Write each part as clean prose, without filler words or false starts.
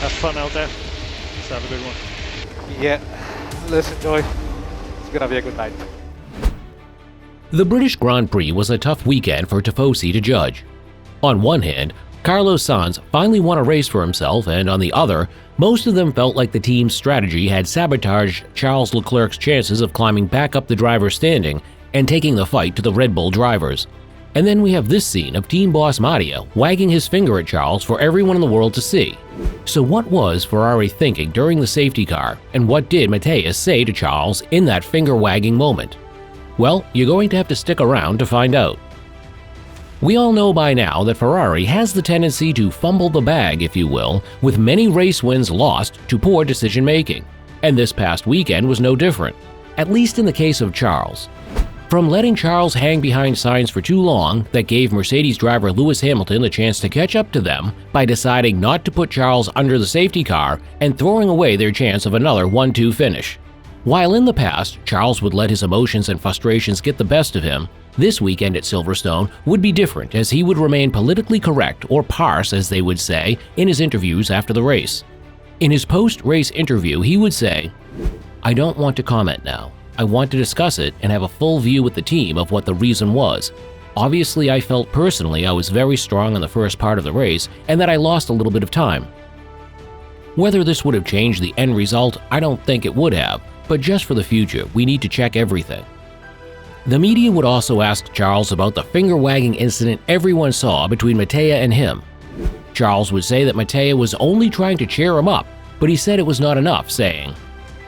Have fun out there. Let's have a good one. Yeah, let's enjoy. It's gonna be a good night. The British Grand Prix was a tough weekend for Tifosi to judge. On one hand, Carlos Sainz finally won a race for himself, and on the other, most of them felt like the team's strategy had sabotaged Charles Leclerc's chances of climbing back up the driver's standing and taking the fight to the Red Bull drivers. And then we have this scene of team boss Mattia wagging his finger at Charles for everyone in the world to see. So what was Ferrari thinking during the safety car, and what did Mattia say to Charles in that finger-wagging moment? Well, you're going to have to stick around to find out. We all know by now that Ferrari has the tendency to fumble the bag, if you will, with many race wins lost to poor decision-making. And this past weekend was no different, at least in the case of Charles. From letting Charles hang behind Sainz for too long, that gave Mercedes driver Lewis Hamilton the chance to catch up to them by deciding not to put Charles under the safety car and throwing away their chance of another 1-2 finish. While in the past, Charles would let his emotions and frustrations get the best of him, this weekend at Silverstone would be different, as he would remain politically correct, or parse as they would say, in his interviews after the race. In his post-race interview, he would say, "I don't want to comment now. I want to discuss it and have a full view with the team of what the reason was. Obviously, I felt personally I was very strong in the first part of the race and that I lost a little bit of time. Whether this would have changed the end result, I don't think it would have, but just for the future, we need to check everything." The media would also ask Charles about the finger-wagging incident everyone saw between Mattia and him. Charles would say that Mattia was only trying to cheer him up, but he said it was not enough, saying,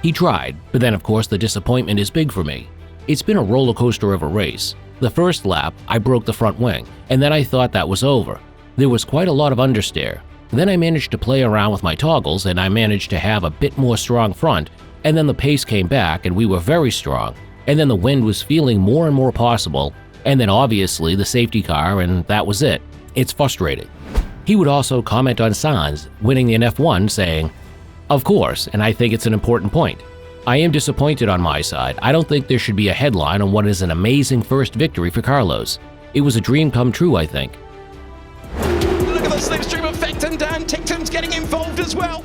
"He tried, but then of course the disappointment is big for me. It's been a roller coaster of a race. The first lap, I broke the front wing, and then I thought that was over. There was quite a lot of understeer. Then I managed to play around with my toggles and I managed to have a bit more strong front, and then the pace came back and we were very strong. And then the wind was feeling more and more possible, and then obviously the safety car, and that was it. It's frustrating." He would also comment on Sainz winning in F1, saying, "Of course, and I think it's an important point. I am disappointed on my side. I don't think there should be a headline on what is an amazing first victory for Carlos. It was a dream come true, I think." Look at the slipstream effect, and Dan Ticktum's getting involved as well.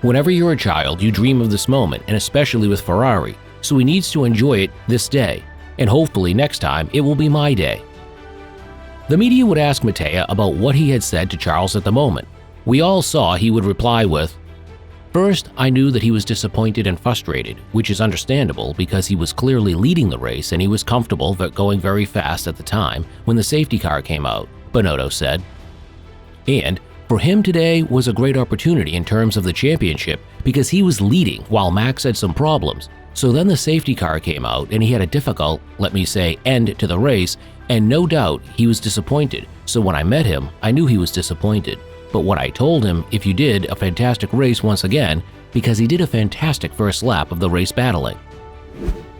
Whenever you're a child, you dream of this moment, and especially with Ferrari. So he needs to enjoy it this day, and hopefully next time it will be my day. The media would ask Mattia about what he had said to Charles at the moment. We all saw he would reply with, "First, I knew that he was disappointed and frustrated, which is understandable because he was clearly leading the race and he was comfortable but going very fast at the time when the safety car came out," Bonotto said. And for him today was a great opportunity in terms of the championship because he was leading while Max had some problems. So then the safety car came out and he had a difficult, let me say, end to the race, and no doubt he was disappointed. So when I met him, I knew he was disappointed. But what I told him, if you did a fantastic race once again, because he did a fantastic first lap of the race battling.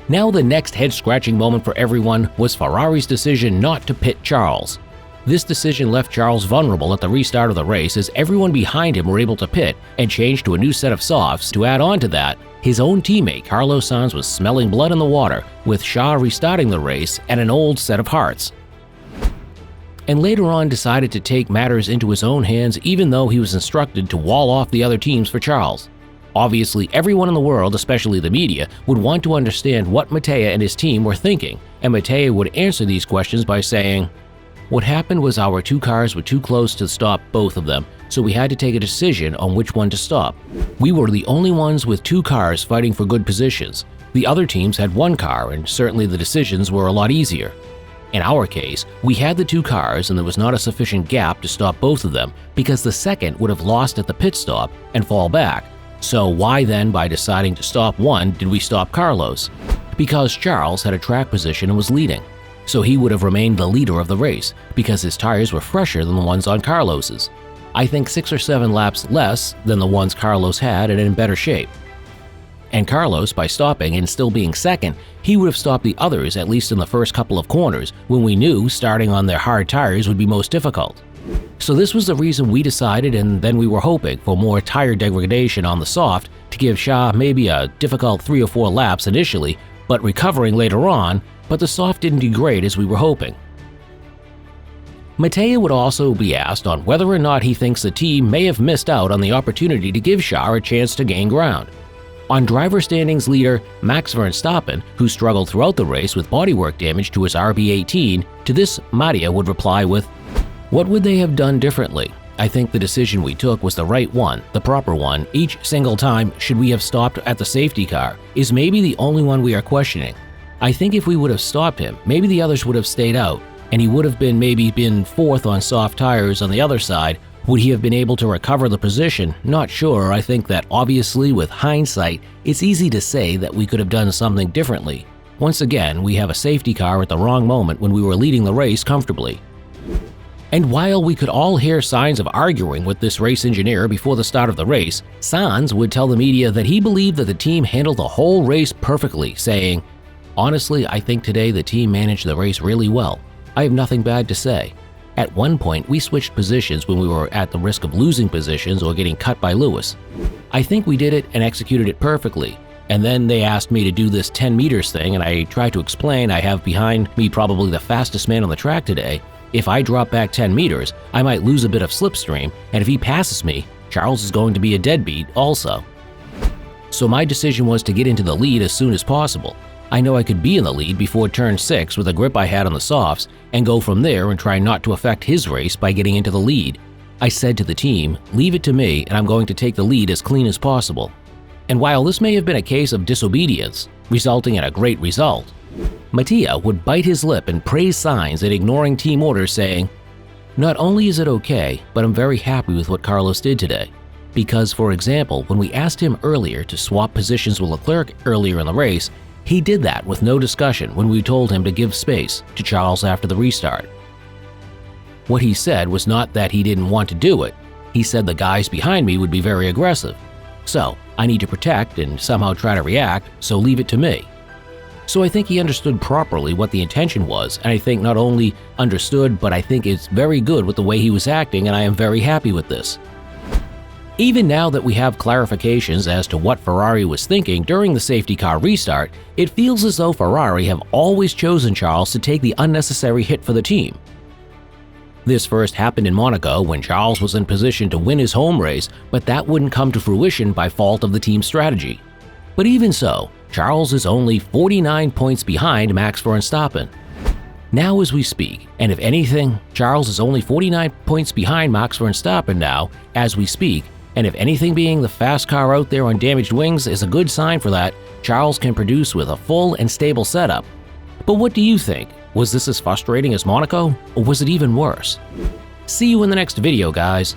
Now the next head-scratching moment for everyone was Ferrari's decision not to pit Charles. This decision left Charles vulnerable at the restart of the race as everyone behind him were able to pit and change to a new set of softs. To add on to that, his own teammate Carlos Sainz was smelling blood in the water, with Shaw restarting the race and an old set of hards. And later on decided to take matters into his own hands even though he was instructed to wall off the other teams for Charles. Obviously, everyone in the world, especially the media, would want to understand what Mattia and his team were thinking, and Mattia would answer these questions by saying, "What happened was our two cars were too close to stop both of them, so we had to take a decision on which one to stop. We were the only ones with two cars fighting for good positions. The other teams had one car, and certainly the decisions were a lot easier. In our case, we had the two cars and there was not a sufficient gap to stop both of them because the second would have lost at the pit stop and fall back. So why then, by deciding to stop one, did we stop Carlos? Because Charles had a track position and was leading. So he would have remained the leader of the race because his tires were fresher than the ones on Carlos's. I think 6 or 7 laps less than the ones Carlos had and in better shape. And Carlos, by stopping and still being second, he would have stopped the others at least in the first couple of corners when we knew starting on their hard tires would be most difficult. So this was the reason we decided, and then we were hoping for more tire degradation on the soft to give Shaw maybe a difficult 3 or 4 laps initially, but recovering later on, but the soft didn't degrade as we were hoping. Mattia would also be asked on whether or not he thinks the team may have missed out on the opportunity to give Charles a chance to gain ground. On driver standings leader Max Verstappen, who struggled throughout the race with bodywork damage to his RB18, to this Mattia would reply with, "What would they have done differently? I think the decision we took was the right one, the proper one. Each single time, should we have stopped at the safety car, is maybe the only one we are questioning. I think if we would have stopped him, maybe the others would have stayed out, and he would have been fourth on soft tires on the other side. Would he have been able to recover the position? Not sure. I think that obviously with hindsight, it's easy to say that we could have done something differently. Once again, we have a safety car at the wrong moment when we were leading the race comfortably." And while we could all hear signs of arguing with this race engineer before the start of the race, Sainz would tell the media that he believed that the team handled the whole race perfectly, saying, "Honestly, I think today the team managed the race really well. I have nothing bad to say. At one point, we switched positions when we were at the risk of losing positions or getting cut by Lewis. I think we did it and executed it perfectly. And then they asked me to do this 10 meters thing, and I tried to explain I have behind me probably the fastest man on the track today. If I drop back 10 meters, I might lose a bit of slipstream, and if he passes me, Charles is going to be a deadbeat also. So my decision was to get into the lead as soon as possible. I know I could be in the lead before turn 6 with the grip I had on the softs and go from there and try not to affect his race by getting into the lead. I said to the team, leave it to me and I'm going to take the lead as clean as possible." And while this may have been a case of disobedience, resulting in a great result, Mattia would bite his lip and praise Sainz in ignoring team orders, saying, "Not only is it okay, but I'm very happy with what Carlos did today. Because, for example, when we asked him earlier to swap positions with LeClerc earlier in the race, he did that with no discussion when we told him to give space to Charles after the restart. What he said was not that he didn't want to do it. He said the guys behind me would be very aggressive. So, I need to protect and somehow try to react, so leave it to me." So I think he understood properly what the intention was, and I think not only understood, but I think it's very good with the way he was acting, and I am very happy with this. Even now that we have clarifications as to what Ferrari was thinking during the safety car restart, it feels as though Ferrari have always chosen Charles to take the unnecessary hit for the team. This first happened in Monaco when Charles was in position to win his home race, but that wouldn't come to fruition by fault of the team's strategy. But even so, Charles is only 49 points behind Max Verstappen. Now as we speak, and if anything, Charles is only 49 points behind Max Verstappen now as we speak, and if anything, being the fast car out there on damaged wings is a good sign for that, Charles can produce with a full and stable setup. But what do you think? Was this as frustrating as Monaco, or was it even worse? See you in the next video, guys.